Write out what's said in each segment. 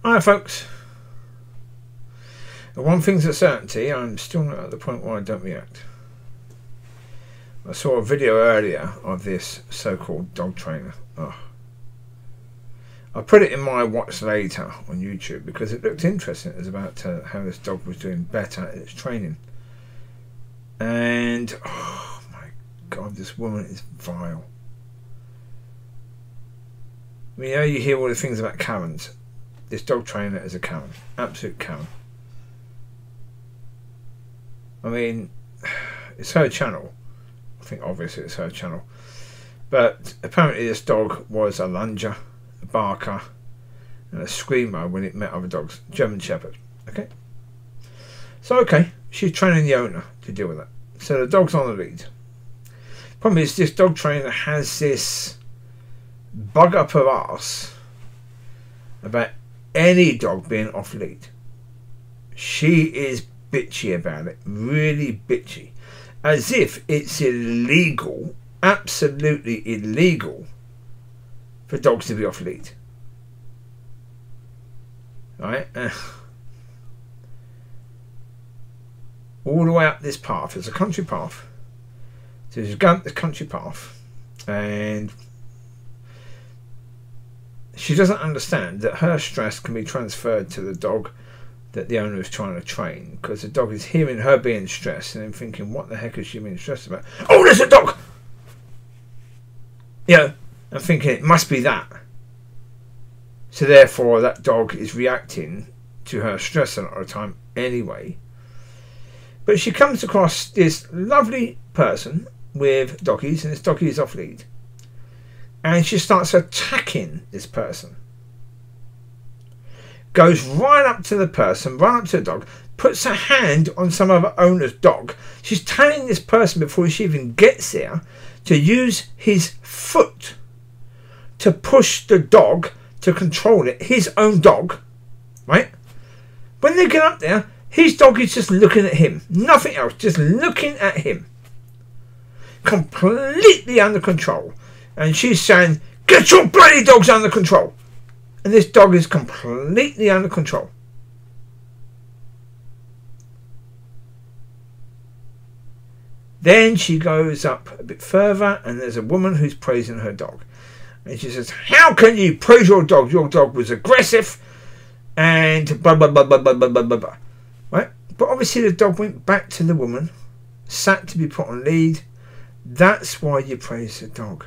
Hi folks. One thing's a certainty, I'm still not at the point where I don't react. I saw a video earlier of this so-called dog trainer. Oh. I put it in my watch later on YouTube because it looked interesting. It was about how this dog was doing better at its training. And oh my god, this woman is vile. I mean, you know, you hear all the things about Karens. This dog trainer is a Karen. Absolute Karen. I mean, it's her channel. I think obviously it's her channel. But apparently this dog was a lunger, a barker, and a screamer when it met other dogs. German Shepherd. Okay? So, okay, she's training the owner to deal with that. So the dog's on the lead. Problem is, this dog trainer has this bug up her arse about any dog being off lead. She is bitchy about it, really bitchy, as if it's illegal, absolutely illegal, for dogs to be off lead. Right? All the way up this path, it's a country path. So she's going up this country path, and she doesn't understand that her stress can be transferred to the dog that the owner is trying to train, because the dog is hearing her being stressed and then thinking, what the heck is she being stressed about? Oh, there's a dog! You know, I'm thinking it must be that. So therefore that dog is reacting to her stress a lot of the time anyway. But she comes across this lovely person with doggies, and this doggy is off lead. And she starts attacking this person. Goes right up to the person, right up to the dog, puts her hand on some other owner's dog. She's telling this person before she even gets there to use his foot to push the dog to control it, his own dog, right? When they get up there, his dog is just looking at him, nothing else, just looking at him. Completely under control. And she's saying, get your bloody dogs under control. And this dog is completely under control. Then she goes up a bit further, and there's a woman who's praising her dog. And she says, how can you praise your dog? Your dog was aggressive and blah, blah, blah, blah, blah, blah, blah, blah, blah. Right? But obviously the dog went back to the woman, sat to be put on lead. That's why you praise the dog.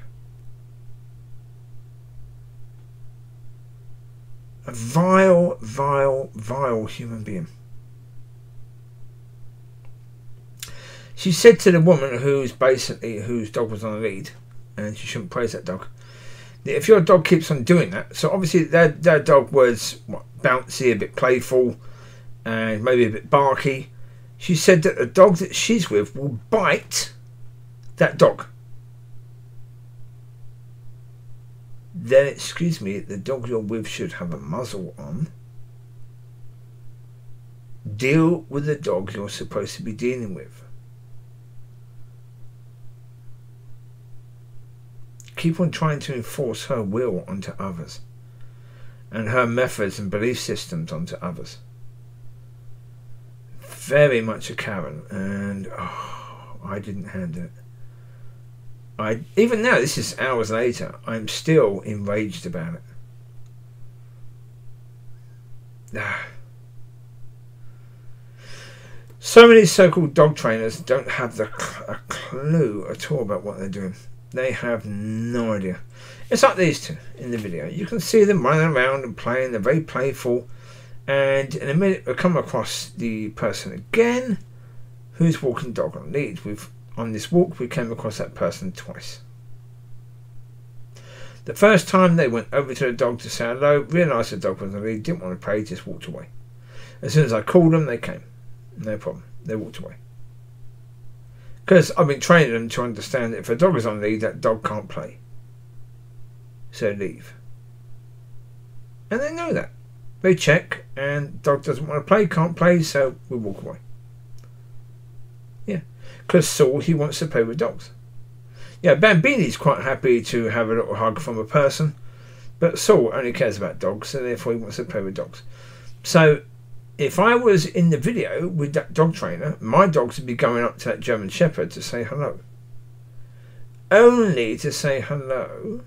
A vile, vile, vile human being. She said to the woman whose dog was on the lead, and she shouldn't praise that dog, that if your dog keeps on doing that, so obviously their dog was bouncy, a bit playful, and maybe a bit barky. She said that the dog that she's with will bite that dog. Then, excuse me, the dog you're with should have a muzzle on. Deal with the dog you're supposed to be dealing with. Keep on trying to enforce her will onto others, and her methods and belief systems onto others. Very much a Karen, and oh, I didn't handle it. Even now, this is hours later, I'm still enraged about it. So many so-called dog trainers don't have a clue at all about what they're doing. They have no idea. It's like these two in the video. You can see them running around and playing. They're very playful. And in a minute, we come across the person again who's walking dog on lead. On this walk, we came across that person twice. The first time they went over to the dog to say hello, realised the dog was on the lead, didn't want to play, just walked away. As soon as I called them, they came. No problem. They walked away. Because I've been training them to understand that if a dog is on lead, that dog can't play. So leave. And they know that. They check, and dog doesn't want to play, can't play, so we walk away. Yeah. Because Saul, he wants to play with dogs. Yeah, Bambini's quite happy to have a little hug from a person, But Saul only cares about dogs, so therefore he wants to play with dogs. So if I was in the video with that dog trainer, my dogs would be going up to that German Shepherd to say hello. Only to say hello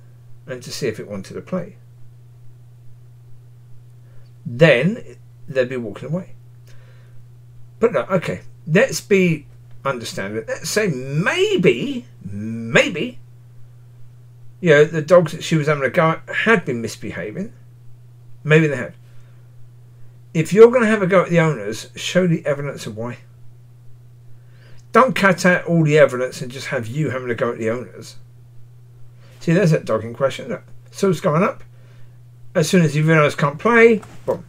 and to see if it wanted to play. Then they'd be walking away. But no, okay, let's be understanding. Let's say maybe, you know, the dogs that she was having a go at had been misbehaving. Maybe they had. If you're going to have a go at the owners, show the evidence of why. Don't cut out all the evidence and just have you having a go at the owners. See, there's that dog in question. Look, so it's going up. As soon as you realise can't play, boom.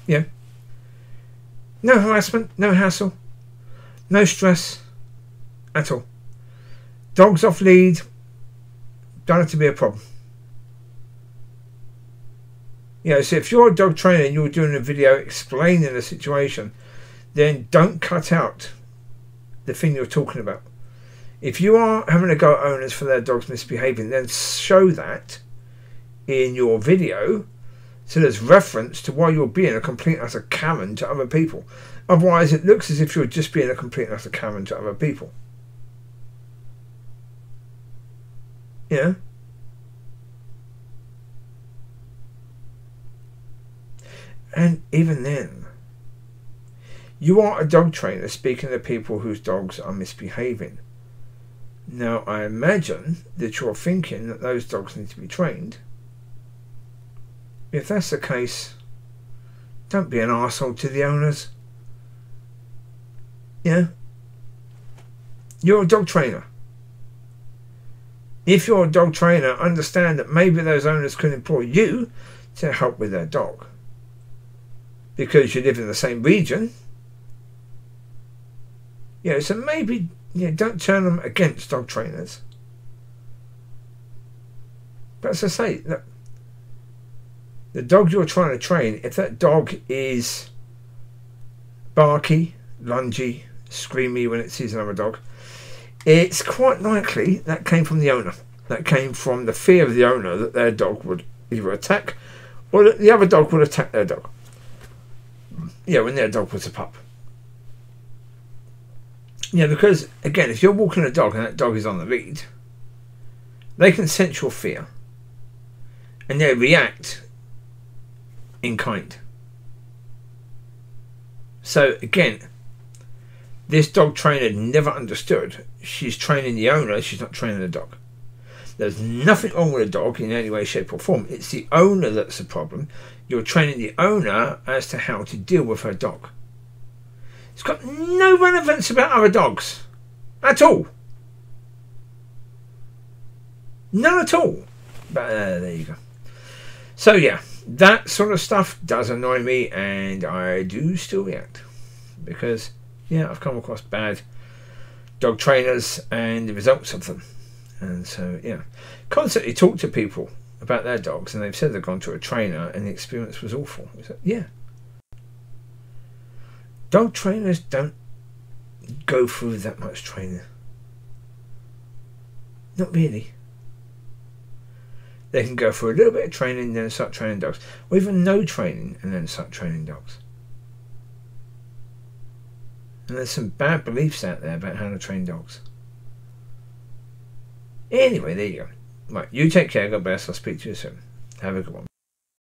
Yeah. No harassment, no hassle, no stress at all. Dogs off lead, don't have to be a problem. You know, so if you're a dog trainer and you're doing a video explaining the situation, then don't cut out the thing you're talking about. If you are having a go at owners for their dogs misbehaving, then show that in your video so there's reference to why you're being a complete and utter Karen to other people. Otherwise it looks as if you're just being a complete and utter Karen to other people. Yeah. And even then, you are a dog trainer speaking to people whose dogs are misbehaving. Now, I imagine that you're thinking that those dogs need to be trained. If that's the case, don't be an arsehole to the owners. Yeah? You're a dog trainer. If you're a dog trainer, understand that maybe those owners could employ you to help with their dog. Because you live in the same region. You know, so maybe don't turn them against dog trainers. But as I say, look, the dog you're trying to train, if that dog is barky, lungy, screamy when it sees another dog, it's quite likely that came from the owner. That came from the fear of the owner that their dog would either attack or that the other dog would attack their dog. Yeah, when their dog was a pup. Yeah, because, again, if you're walking a dog and that dog is on the lead, they can sense your fear and they react in kind. So, again, this dog trainer never understood. She's training the owner, she's not training the dog. There's nothing wrong with a dog in any way, shape or form. It's the owner that's the problem. You're training the owner as to how to deal with her dog. It's got no relevance about other dogs. At all. None at all. But there you go. So yeah, that sort of stuff does annoy me, and I do still react. Because, yeah, I've come across bad dog trainers and the results of them. And so, yeah, constantly talk to people about their dogs, and they've said they've gone to a trainer and the experience was awful. It's like, yeah. Dog trainers don't go through that much training. Not really. They can go through a little bit of training and then start training dogs. Or even no training and then start training dogs. And there's some bad beliefs out there about how to train dogs. Anyway, there you go. Right, you take care. God bless. I'll speak to you soon. Have a good one.